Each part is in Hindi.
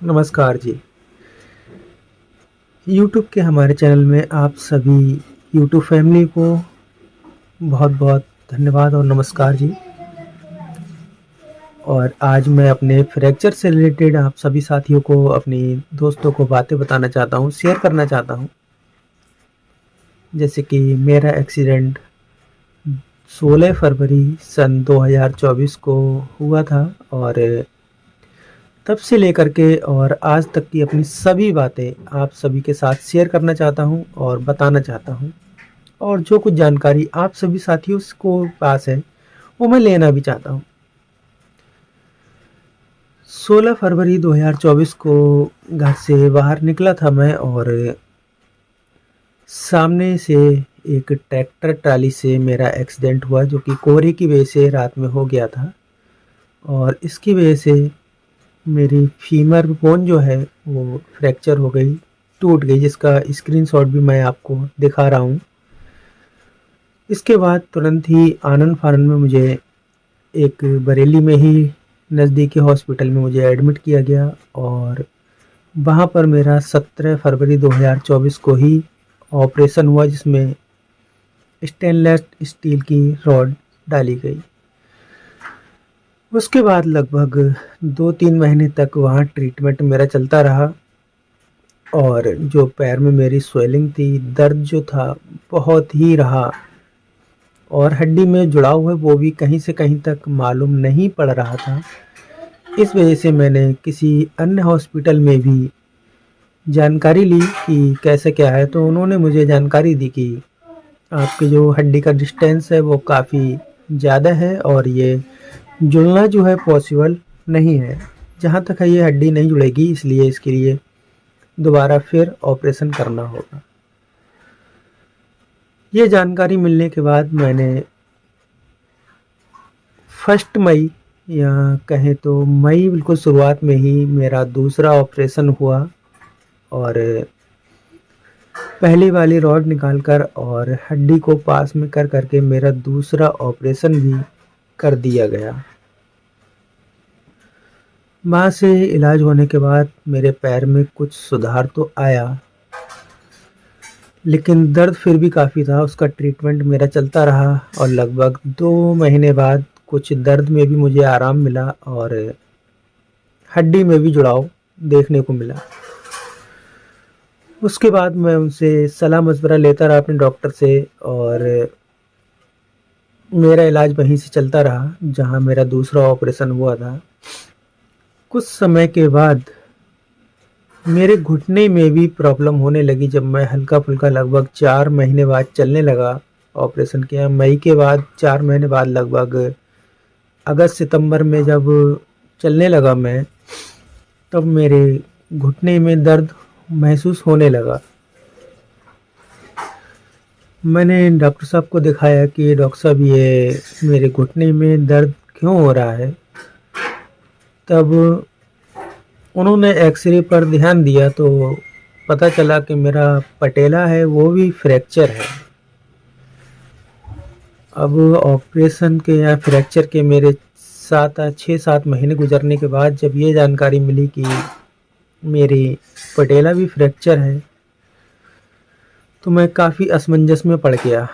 नमस्कार जी। यूट्यूब के हमारे चैनल में आप सभी यूट्यूब फैमिली को बहुत-बहुत धन्यवाद और नमस्कार जी। और आज मैं अपने फ्रैक्चर से रिलेटेड आप सभी साथियों को, अपनी दोस्तों को बातें बताना चाहता हूँ, शेयर करना चाहता हूँ। जैसे कि मेरा एक्सीडेंट 16 फरवरी सन 2024 को हुआ था और तब से लेकर के और आज तक की अपनी सभी बातें आप सभी के साथ शेयर करना चाहता हूँ और बताना चाहता हूँ। और जो कुछ जानकारी आप सभी साथियों को पास है, वो मैं लेना भी चाहता हूँ। 16 फरवरी 2024 को घर से बाहर निकला था मैं और सामने से एक ट्रैक्टर ट्राली से मेरा एक्सीडेंट हुआ, जो कि कोहरे की वजह से रात में हो गया था। और इसकी वजह से मेरी फीमर बोन जो है वो फ्रैक्चर हो गई, टूट गई, जिसका स्क्रीनशॉट भी मैं आपको दिखा रहा हूँ। इसके बाद तुरंत ही आनन-फानन में मुझे एक बरेली में ही नज़दीकी हॉस्पिटल में मुझे एडमिट किया गया और वहाँ पर मेरा 17 फरवरी 2024 को ही ऑपरेशन हुआ, जिसमें स्टेनलेस स्टील की रॉड डाली गई। उसके बाद लगभग 2-3 महीने तक वहाँ ट्रीटमेंट मेरा चलता रहा और जो पैर में मेरी स्वेलिंग थी, दर्द जो था बहुत ही रहा और हड्डी में जुड़ाव है वो भी कहीं से कहीं तक मालूम नहीं पड़ रहा था। इस वजह से मैंने किसी अन्य हॉस्पिटल में भी जानकारी ली कि कैसे क्या है, तो उन्होंने मुझे जानकारी दी कि आपकी जो हड्डी का डिस्टेंस है वो काफ़ी ज़्यादा है और ये जुड़ना जो है पॉसिबल नहीं है। जहाँ तक है ये हड्डी नहीं जुड़ेगी, इसलिए इसके लिए दोबारा फिर ऑपरेशन करना होगा। ये जानकारी मिलने के बाद मैंने 1 मई या कहें तो मई बिल्कुल शुरुआत में ही मेरा दूसरा ऑपरेशन हुआ और पहली वाली रॉड निकालकर और हड्डी को पास में कर करके मेरा दूसरा ऑपरेशन भी कर दिया गया। वहाँ से इलाज होने के बाद मेरे पैर में कुछ सुधार तो आया, लेकिन दर्द फिर भी काफ़ी था। उसका ट्रीटमेंट मेरा चलता रहा और लगभग 2 महीने बाद कुछ दर्द में भी मुझे आराम मिला और हड्डी में भी जुड़ाव देखने को मिला। उसके बाद मैं उनसे सलाह मशवरा लेता रहा अपने डॉक्टर से और मेरा इलाज वहीं से चलता रहा जहाँ मेरा दूसरा ऑपरेशन हुआ था। कुछ समय के बाद मेरे घुटने में भी प्रॉब्लम होने लगी, जब मैं हल्का-फुल्का लगभग 4 महीने बाद चलने लगा। ऑपरेशन किया मई के बाद 4 महीने बाद लगभग अगस्त सितंबर में जब चलने लगा मैं, तब मेरे घुटने में दर्द महसूस होने लगा। मैंने डॉक्टर साहब को दिखाया कि डॉक्टर साहब ये मेरे घुटने में दर्द क्यों हो रहा है। तब उन्होंने एक्सरे पर ध्यान दिया तो पता चला कि मेरा पटेला है वो भी फ्रैक्चर है। अब ऑपरेशन के या फ्रैक्चर के मेरे 6-7 महीने गुजरने के बाद जब ये जानकारी मिली कि मेरी पटेला भी फ्रैक्चर है, तो मैं काफ़ी असमंजस में पड़ गया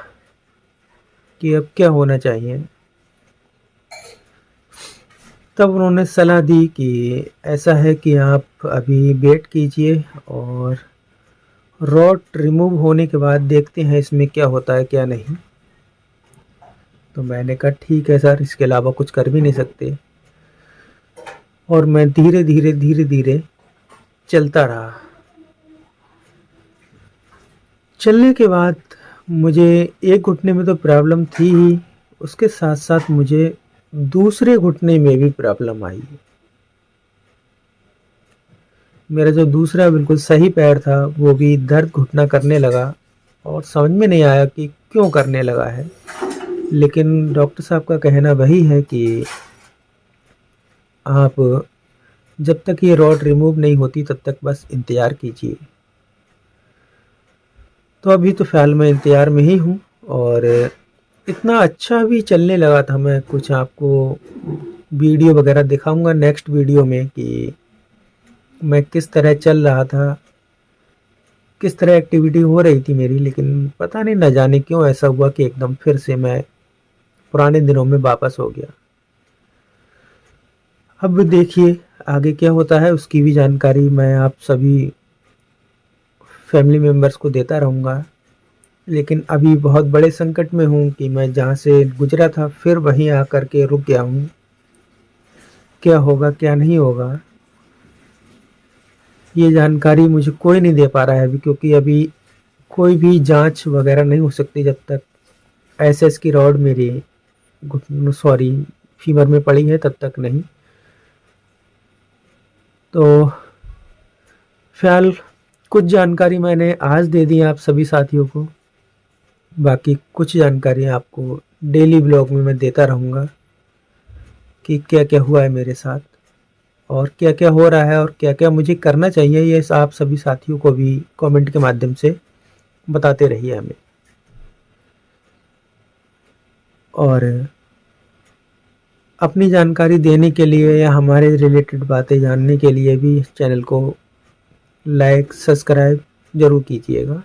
कि अब क्या होना चाहिए। तब उन्होंने सलाह दी कि ऐसा है कि आप अभी वेट कीजिए और रॉड रिमूव होने के बाद देखते हैं इसमें क्या होता है क्या नहीं। तो मैंने कहा ठीक है सर, इसके अलावा कुछ कर भी नहीं सकते। और मैं धीरे-धीरे चलता रहा। चलने के बाद मुझे एक घुटने में तो प्रॉब्लम थी ही, उसके साथ-साथ मुझे दूसरे घुटने में भी प्रॉब्लम आई। मेरा जो दूसरा बिल्कुल सही पैर था, वो भी दर्द घुटना करने लगा और समझ में नहीं आया कि क्यों करने लगा है। लेकिन डॉक्टर साहब का कहना वही है कि आप जब तक ये रॉड रिमूव नहीं होती तब तक बस इंतज़ार कीजिए। तो अभी तो फ़िलहाल मैं इंतज़ार में ही हूँ और इतना अच्छा भी चलने लगा था। मैं कुछ आपको वीडियो वगैरह दिखाऊँगा नेक्स्ट वीडियो में कि मैं किस तरह चल रहा था, किस तरह एक्टिविटी हो रही थी मेरी, लेकिन पता नहीं न जाने क्यों ऐसा हुआ कि एकदम फिर से मैं पुराने दिनों में वापस हो गया। अब देखिए आगे क्या होता है, उसकी भी जानकारी मैं आप सभी फैमिली मेंबर्स को देता रहूँगा। लेकिन अभी बहुत बड़े संकट में हूँ कि मैं जहाँ से गुजरा था फिर वहीं आकर के रुक गया हूँ। क्या होगा क्या नहीं होगा, ये जानकारी मुझे कोई नहीं दे पा रहा है अभी, क्योंकि अभी कोई भी जांच वगैरह नहीं हो सकती जब तक एसएस की रॉड मेरी घुटनों सॉरी फीवर में पड़ी है, तब तक नहीं। तो फिलहाल कुछ जानकारी मैंने आज दे दी आप सभी साथियों को, बाकी कुछ जानकारी आपको डेली ब्लॉग में मैं देता रहूँगा कि क्या क्या हुआ है मेरे साथ और क्या क्या हो रहा है और क्या क्या मुझे करना चाहिए। ये आप सभी साथियों को भी कमेंट के माध्यम से बताते रहिए हमें। और अपनी जानकारी देने के लिए या हमारे रिलेटेड बातें जानने के लिए भी इस चैनल को लाइक सब्सक्राइब ज़रूर कीजिएगा।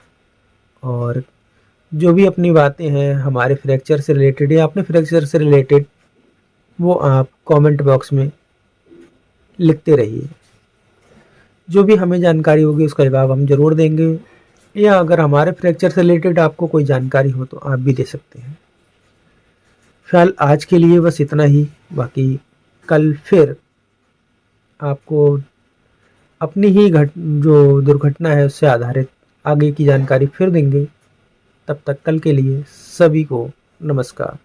और जो भी अपनी बातें हैं हमारे फ्रैक्चर से रिलेटेड या अपने फ्रैक्चर से रिलेटेड, वो आप कमेंट बॉक्स में लिखते रहिए। जो भी हमें जानकारी होगी उसका जवाब हम ज़रूर देंगे, या अगर हमारे फ्रैक्चर से रिलेटेड आपको कोई जानकारी हो तो आप भी दे सकते हैं। फिलहाल आज के लिए बस इतना ही, बाकी कल फिर आपको अपनी ही जो दुर्घटना है उससे आधारित आगे की जानकारी फिर देंगे। तब तक कल के लिए सभी को नमस्कार।